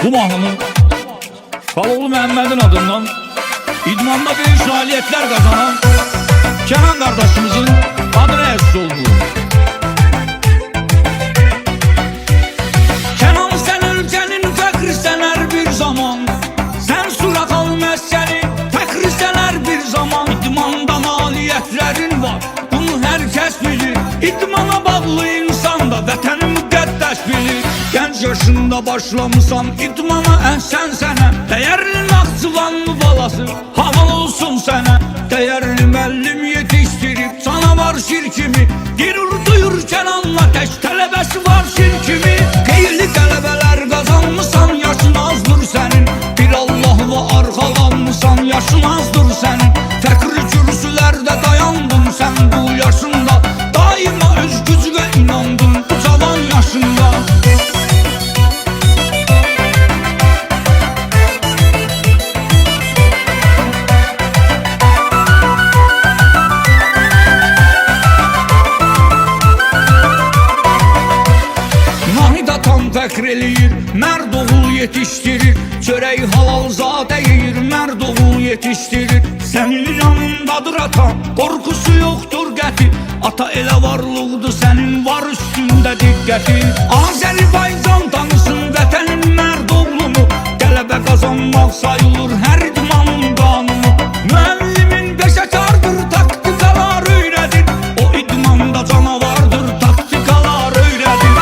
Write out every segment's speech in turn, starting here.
Bu mahnını Kaloğlu Məhəmmədin adından idmanda böyük nailiyyətlər qazanan Kenan qardaşımızın adına əziz oldu. Kenan, sən ölkənin fəxrisən hər bir zaman, sən surat alməz səni fəxrisən hər bir zaman. İdmanda nailiyyətlərin var, bunu hər kəs bilir. İdmana bağlı insan da vətəni müqəddəs bilir. Gənc yaşında başlamısan idmana, əhsən sənə. Dəyərli Naxçıvanlı balası, havalı olsun sənə. Dəyərli müəllim yetişdirib, sana var şir kimi. Gürür duyur Kenanla, tək tələbəsi var şir kimi. Qeyli tələbələr qazanmısan, yaşın azdır sənin. Bir Allah'la arxalanmısan, yaşın azdır sənin. Fəqri kürsülərdə dayandın sən bu yaşında. Daima öz gücünə inandın bu cavan yaşında. Fəxr eləyir, mərd oğul yetişdirir. Çörək halal zadə yeyir, mərd oğul yetişdirir. Sənin yanındadır ata, qorxusu yoxdur qəti. Ata elə varlıqdır, sənin var üstündə diqqəti. Azərbaycan tanısın vətənin mərd oğlunu. Qələbə qazanmaq sayılır hər idmanın qanunu. Müəllimin peşəkardır, taktikalar öyrədir. O idmanda canavardır, taktikalar öyrədir.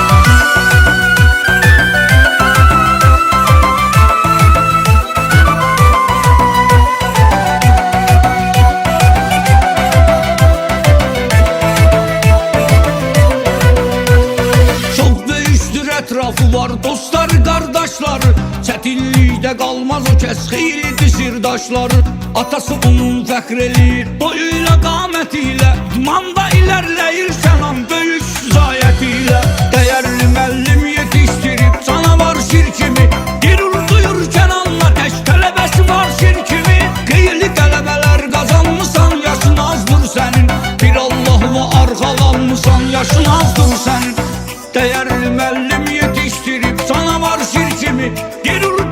Ətrafı var, dostları, qardaşları. Çətinlikdə qalmaz o kəs, xeylidir sirdaşları. Atası onun fəxr eləyir, boyuyla, qamətilə. İdmanda ilərləyir Kenan böyük şüzayətilə. Dəyərli müəllim yetişdirib, sana var şir kimi. Gürür duyur Kenanla, tək tələbəsi var şir kimi. Qeyli tələbələr qazanmısan, yaşın azdır sənin. Bir Allah'la arxalanmısan, yaşın azdır sənin. Dəyərli müəllim yetişdirib, sana var şir kimi. Gürür